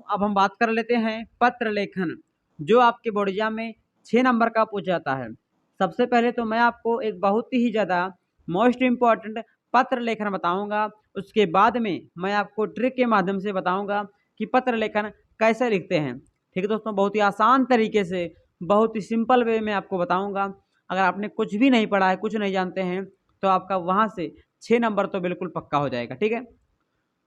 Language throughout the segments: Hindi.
अब हम बात कर लेते हैं पत्र लेखन, जो आपके बोर्ड एग्जाम में 6 नंबर का पूछा जाता है। सबसे पहले तो मैं आपको एक बहुत ही ज़्यादा मोस्ट इम्पॉर्टेंट पत्र लेखन बताऊंगा। उसके बाद में मैं आपको ट्रिक के माध्यम से बताऊंगा कि पत्र लेखन कैसे लिखते हैं। ठीक है दोस्तों, बहुत ही आसान तरीके से, बहुत ही सिंपल वे में आपको बताऊंगा। अगर आपने कुछ भी नहीं पढ़ा है, कुछ नहीं जानते हैं, तो आपका वहाँ से 6 नंबर तो बिल्कुल पक्का हो जाएगा। ठीक है,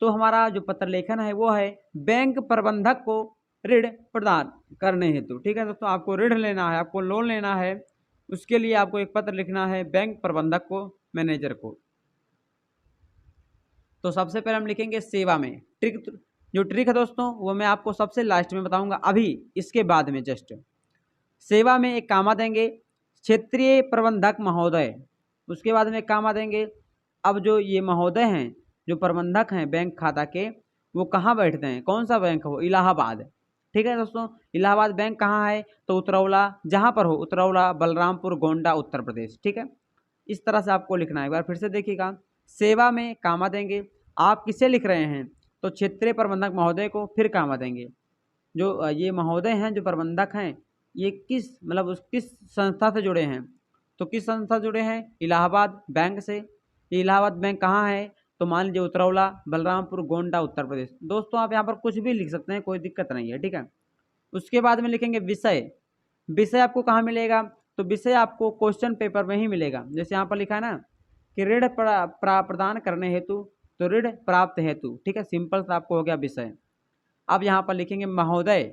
तो हमारा जो पत्र लेखन है वो है बैंक प्रबंधक को ऋण प्रदान करने हेतु। ठीक है दोस्तों, आपको ऋण लेना है, आपको लोन लेना है, उसके लिए आपको एक पत्र लिखना है बैंक प्रबंधक को, मैनेजर को। तो सबसे पहले हम लिखेंगे सेवा में। जो ट्रिक है दोस्तों वो मैं आपको सबसे लास्ट में बताऊंगा, अभी इसके बाद में जस्ट। सेवा में एक कामा देंगे क्षेत्रीय प्रबंधक महोदय, उसके बाद में एक कामा देंगे। अब जो ये महोदय हैं, जो प्रबंधक हैं बैंक खाता के, वो कहाँ बैठते हैं, कौन सा बैंक है वो, इलाहाबाद। ठीक है दोस्तों, इलाहाबाद बैंक कहाँ है, तो उतरौला, जहाँ पर हो उतरौला, बलरामपुर, गोंडा, उत्तर प्रदेश। ठीक है, इस तरह से आपको लिखना है। एक बार फिर से देखिएगा, सेवा में कामा देंगे, आप किसे लिख रहे हैं, तो क्षेत्रीय प्रबंधक महोदय को, फिर कामा देंगे। जो ये महोदय हैं, जो प्रबंधक हैं, ये किस मतलब उस किस संस्था से जुड़े हैं, तो किस संस्था से जुड़े हैं, इलाहाबाद बैंक से। ये इलाहाबाद बैंक कहाँ है, तो मान लीजिए उतरौला, बलरामपुर, गोंडा, उत्तर प्रदेश। दोस्तों आप यहाँ पर कुछ भी लिख सकते हैं, कोई दिक्कत नहीं है। ठीक है, उसके बाद में लिखेंगे विषय। विषय आपको कहाँ मिलेगा, तो विषय आपको क्वेश्चन पेपर में ही मिलेगा। जैसे यहाँ पर लिखा है ना कि ऋण प्रदान करने हेतु, तो ऋण प्राप्त हेतु। ठीक है, सिंपल सा आपको हो गया विषय। अब यहाँ पर लिखेंगे महोदय,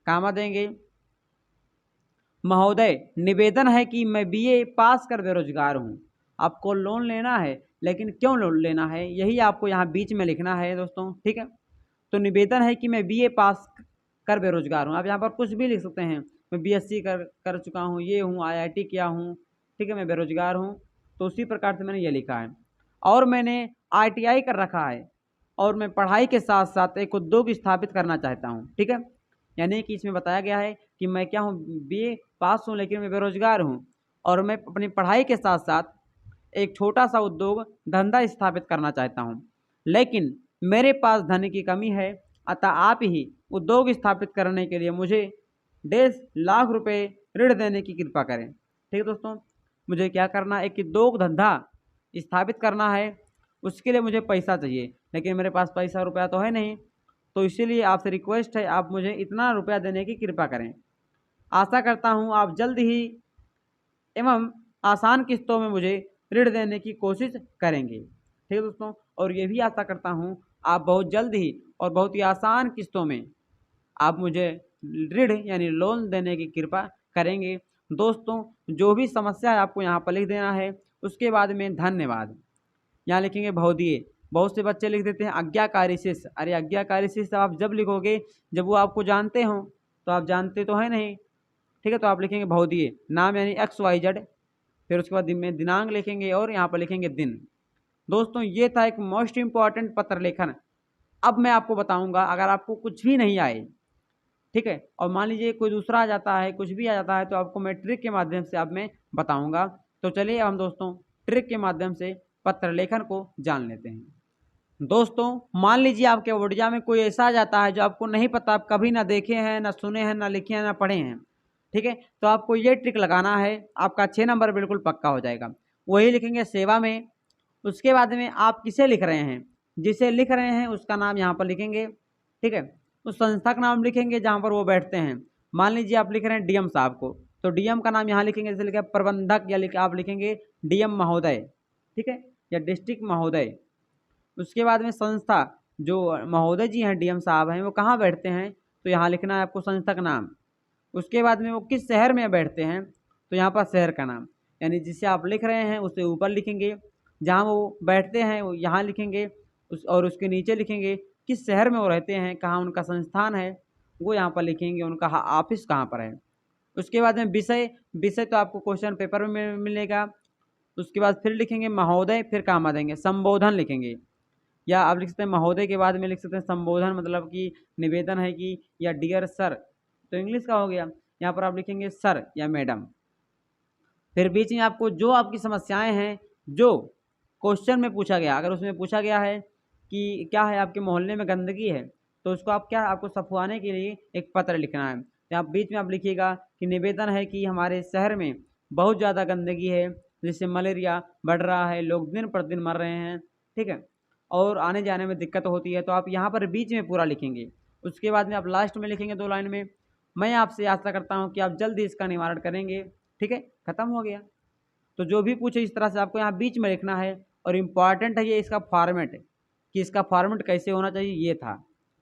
कामा देंगे, महोदय निवेदन है कि मैं बीए पास कर बेरोजगार हूँ। आपको लोन लेना है, लेकिन क्यों लोन लेना है, यही आपको यहाँ बीच में लिखना है दोस्तों। ठीक है, तो निवेदन है कि मैं बीए पास कर बेरोजगार हूँ। आप यहाँ पर कुछ भी लिख सकते हैं, मैं बीएससी कर चुका हूँ, ये हूँ, आईआईटी किया हूँ, ठीक है, मैं बेरोजगार हूँ। तो उसी प्रकार से मैंने ये लिखा है। और मैंने आईटीआई कर रखा है, और मैं पढ़ाई के साथ साथ एक उद्योग स्थापित करना चाहता हूँ। ठीक है, यानी कि इसमें बताया गया है कि मैं क्या हूँ, बीए पास हूँ लेकिन मैं बेरोजगार हूँ, और मैं अपनी पढ़ाई के साथ साथ एक छोटा सा उद्योग धंधा स्थापित करना चाहता हूँ, लेकिन मेरे पास धन की कमी है। अतः आप ही उद्योग स्थापित करने के लिए मुझे 1.5 लाख रुपए ऋण देने की कृपा करें। ठीक है दोस्तों, मुझे क्या करना है, एक उद्योग धंधा स्थापित करना है, उसके लिए मुझे पैसा चाहिए, लेकिन मेरे पास पैसा रुपया तो है नहीं। तो इसीलिए आपसे रिक्वेस्ट है, आप मुझे इतना रुपया देने की कृपा करें। आशा करता हूँ आप जल्द ही एवं आसान किस्तों में मुझे ऋण देने की कोशिश करेंगे। ठीक है दोस्तों, और ये भी आशा करता हूँ आप बहुत जल्द ही और बहुत ही आसान किस्तों में आप मुझे ऋण यानी लोन देने की कृपा करेंगे। दोस्तों जो भी समस्या है आपको यहाँ पर लिख देना है। उसके बाद में धन्यवाद, यहाँ लिखेंगे भवदीय। बहुत से बच्चे लिख देते हैं आज्ञाकारी शिष्य। अरे आज्ञाकारी शिष्य आप जब लिखोगे जब वो आपको जानते हों, तो आप जानते तो है नहीं। ठीक है, तो आप लिखेंगे भवदीय, नाम यानी XYZ, फिर उसके बाद दिन में दिनांक लिखेंगे और यहाँ पर लिखेंगे दिन। दोस्तों ये था एक मोस्ट इम्पॉर्टेंट पत्र लेखन। अब मैं आपको बताऊंगा, अगर आपको कुछ भी नहीं आए, ठीक है, और मान लीजिए कोई दूसरा आ जाता है, कुछ भी आ जाता है, तो आपको मैं ट्रिक के माध्यम से अब मैं बताऊंगा। तो चलिए हम दोस्तों ट्रिक के माध्यम से पत्र लेखन को जान लेते हैं। दोस्तों मान लीजिए आपके बोर्ड एग्जाम में कोई ऐसा आ जाता है जो आपको नहीं पता, आप कभी ना देखे हैं, ना सुने हैं, ना लिखे हैं, ना पढ़े हैं। ठीक है, तो आपको ये ट्रिक लगाना है, आपका 6 नंबर बिल्कुल पक्का हो जाएगा। वही लिखेंगे सेवा में। उसके बाद में आप किसे लिख रहे हैं, जिसे लिख रहे हैं उसका नाम यहाँ पर लिखेंगे। ठीक है, उस संस्था का नाम लिखेंगे जहाँ पर वो बैठते हैं। मान लीजिए आप लिख रहे हैं डीएम साहब को, तो डीएम का नाम यहाँ लिखेंगे, जैसे लिखा प्रबंधक, या आप लिखेंगे डीएम महोदय। ठीक है, या डिस्ट्रिक्ट महोदय। उसके बाद में संस्था, जो महोदय जी हैं, डीएम साहब हैं, वो कहाँ बैठते हैं, तो यहाँ लिखना है आपको संस्था का नाम। उसके बाद में वो किस शहर में बैठते हैं, तो यहाँ पर शहर का नाम, यानी जिसे आप लिख रहे हैं उससे ऊपर लिखेंगे, जहाँ वो बैठते हैं वो यहाँ लिखेंगे, और उसके नीचे लिखेंगे किस शहर में वो रहते हैं, कहाँ उनका संस्थान है, वो यहाँ पर लिखेंगे, उनका ऑफिस कहाँ पर है। उसके बाद में विषय, विषय तो आपको क्वेश्चन पेपर में मिलेगा। उसके बाद फिर लिखेंगे महोदय, फिर कामा देंगे, संबोधन लिखेंगे, या आप लिख सकते हैं महोदय के बाद में लिख सकते हैं संबोधन, मतलब कि निवेदन है कि, या डियर सर, तो इंग्लिश का हो गया। यहाँ पर आप लिखेंगे सर या मैडम। फिर बीच में आपको जो आपकी समस्याएं हैं, जो क्वेश्चन में पूछा गया, अगर उसमें पूछा गया है कि क्या है आपके मोहल्ले में गंदगी है, तो उसको आप क्या आपको सफवाने के लिए एक पत्र लिखना है। यहाँ बीच में आप लिखिएगा कि निवेदन है कि हमारे शहर में बहुत ज़्यादा गंदगी है, जिससे मलेरिया बढ़ रहा है, लोग दिन प्रतिदिन मर रहे हैं, ठीक है, और आने जाने में दिक्कत होती है। तो आप यहाँ पर बीच में पूरा लिखेंगे। उसके बाद में आप लास्ट में लिखेंगे 2 लाइन में, मैं आपसे आशा करता हूँ कि आप जल्दी इसका निवारण करेंगे। ठीक है, खत्म हो गया। तो जो भी पूछे इस तरह से आपको यहाँ बीच में लिखना है। और इम्पॉर्टेंट है ये इसका फॉर्मेट कि इसका फॉर्मेट कैसे होना चाहिए, ये था।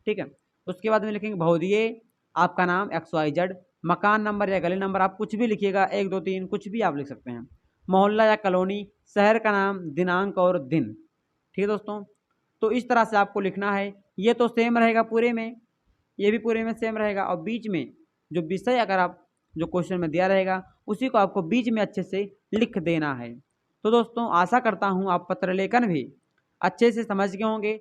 ठीक है, उसके बाद में लिखेंगे भौदिये, आपका नाम XYZ, मकान नंबर या गली नंबर आप कुछ भी लिखिएगा, 1 2 3 कुछ भी आप लिख सकते हैं, मोहल्ला या कॉलोनी, शहर का नाम, दिनांक और दिन। ठीक है दोस्तों, तो इस तरह से आपको लिखना है। ये तो सेम रहेगा पूरे में, ये भी पूरे में सेम रहेगा। और बीच में जो विषय अगर आप जो क्वेश्चन में दिया रहेगा उसी को आपको बीच में अच्छे से लिख देना है। तो दोस्तों आशा करता हूँ आप पत्र लेखन भी अच्छे से समझ गए होंगे।